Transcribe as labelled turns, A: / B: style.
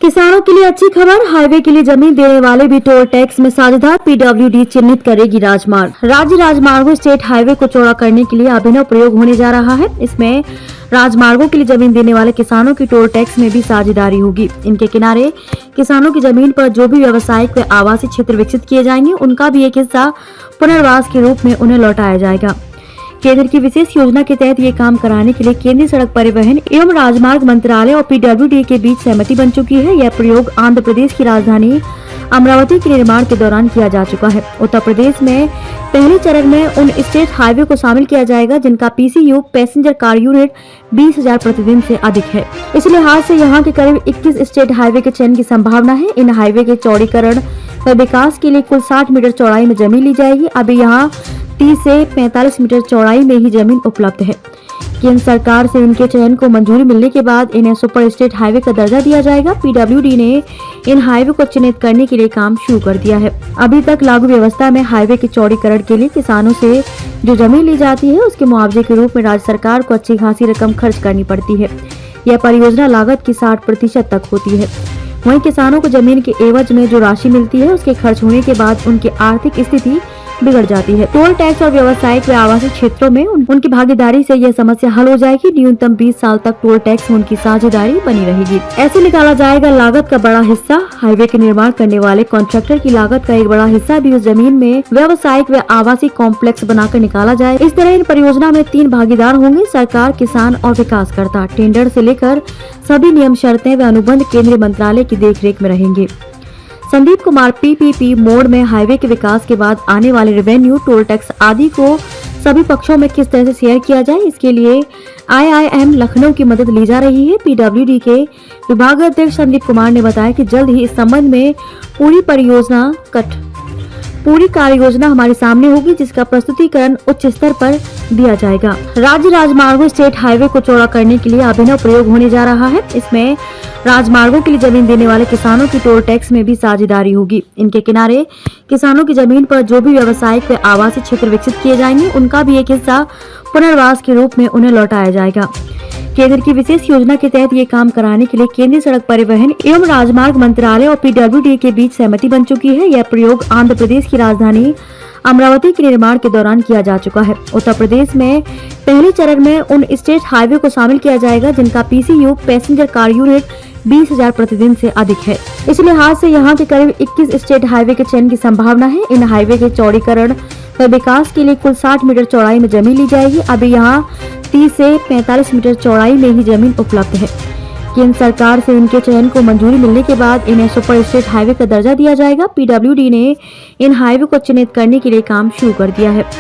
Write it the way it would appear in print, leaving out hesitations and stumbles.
A: किसानों के लिए अच्छी खबर, हाईवे के लिए जमीन देने वाले भी टोल टैक्स में साझेदार। पीडब्ल्यूडी चिन्हित करेगी राजमार्ग। राज्य राजमार्गों स्टेट हाईवे को चौड़ा करने के लिए अभिनव प्रयोग होने जा रहा है। इसमें राजमार्गों के लिए जमीन देने वाले किसानों की टोल टैक्स में भी साझेदारी होगी। इनके किनारे किसानों की जमीन पर जो भी व्यावसायिक व आवासीय क्षेत्र विकसित किए जाएंगे, उनका भी एक हिस्सा पुनर्वास के रूप में उन्हें लौटाया जाएगा। केंद्र की विशेष योजना के तहत ये काम कराने के लिए केंद्रीय सड़क परिवहन एवं राजमार्ग मंत्रालय और पीडब्ल्यूडी के बीच सहमति बन चुकी है। यह प्रयोग आंध्र प्रदेश की राजधानी अमरावती के निर्माण के दौरान किया जा चुका है। उत्तर प्रदेश में पहले चरण में उन स्टेट हाईवे को शामिल किया जाएगा जिनका पीसीयू पैसेंजर कार यूनिट 20,000 प्रतिदिन से अधिक है। इस लिहाज से यहाँ के करीब 21 स्टेट हाईवे के चयन की संभावना है। इन हाईवे के चौड़ीकरण व विकास के लिए कुल 60 मीटर चौड़ाई में जमीन ली जाएगी। अभी यहाँ 30 से 45 मीटर चौड़ाई में ही जमीन उपलब्ध है। केंद्र सरकार से इनके चयन को मंजूरी मिलने के बाद इन्हें सुपर स्टेट हाईवे का दर्जा दिया जाएगा। पीडब्ल्यूडी ने इन हाईवे को चिन्हित करने के लिए काम शुरू कर दिया है। अभी तक लागू व्यवस्था में हाईवे के चौड़ीकरण के लिए किसानों से जो जमीन ली जाती है, उसके मुआवजे के रूप में राज्य सरकार को अच्छी खासी रकम खर्च करनी पड़ती है। यह परियोजना लागत की 60% तक होती है। वहीं किसानों को जमीन के एवज में जो राशि मिलती है, उसके खर्च होने के बाद उनकी आर्थिक स्थिति बिगड़ जाती है। टोल टैक्स और व्यावसायिक व आवासीय क्षेत्रों में उनकी भागीदारी से यह समस्या हल हो जाएगी। न्यूनतम 20 साल तक टोल टैक्स में उनकी साझेदारी बनी रहेगी। ऐसे निकाला जाएगा लागत का बड़ा हिस्सा। हाईवे के निर्माण करने वाले कॉन्ट्रैक्टर की लागत का एक बड़ा हिस्सा भी उस जमीन में व्यावसायिक व आवासीय कॉम्प्लेक्स बनाकर निकाला जाए। इस तरह इन परियोजना में 3 भागीदार होंगे: सरकार, किसान और विकासकर्ता। टेंडर से लेकर सभी नियम, शर्तें व अनुबंध केंद्रीय मंत्रालय की देखरेख में रहेंगे। संदीप कुमार पीपीपी मोड में हाईवे के विकास के बाद आने वाले रेवेन्यू, टोल टैक्स आदि को सभी पक्षों में किस तरह से शेयर किया जाए, इसके लिए IIM लखनऊ की मदद ली जा रही है। पीडब्ल्यूडी के विभागाध्यक्ष संदीप कुमार ने बताया कि जल्द ही इस संबंध में पूरी कार्य योजना हमारे सामने होगी, जिसका प्रस्तुतिकरण उच्च स्तर पर दिया जाएगा। राज्य राजमार्गों स्टेट हाईवे को चौड़ा करने के लिए अभिनव प्रयोग होने जा रहा है। इसमें राजमार्गों के लिए जमीन देने वाले किसानों की टोल टैक्स में भी साझेदारी होगी। इनके किनारे किसानों की जमीन पर जो भी व्यावसायिक व आवासीय क्षेत्र विकसित किए जाएंगे, उनका भी एक हिस्सा पुनर्वास के रूप में उन्हें लौटाया जाएगा। केंद्र की विशेष योजना के तहत ये काम कराने के लिए केंद्रीय सड़क परिवहन एवं राजमार्ग मंत्रालय और पीडब्ल्यूडी के बीच सहमति बन चुकी है। यह प्रयोग आंध्र प्रदेश की राजधानी अमरावती के निर्माण के दौरान किया जा चुका है। उत्तर प्रदेश में पहले चरण में उन स्टेट हाईवे को शामिल किया जाएगा जिनका पीसीयू पैसेंजर कार यूनिट 20,000 प्रतिदिन से अधिक है। इस लिहाज से यहाँ के करीब 21 स्टेट हाईवे के चयन की संभावना है। इन हाईवे के चौड़ीकरण व विकास के लिए कुल 60 मीटर चौड़ाई में जमीन ली जाएगी। अभी यहाँ 30 से 45 मीटर चौड़ाई में ही जमीन उपलब्ध है। केंद्र सरकार से इनके चयन को मंजूरी मिलने के बाद इन्हें सुपर स्टेट हाईवे का दर्जा दिया जाएगा। पीडब्ल्यूडी ने इन हाईवे को चिन्हित करने के लिए काम शुरू कर दिया है।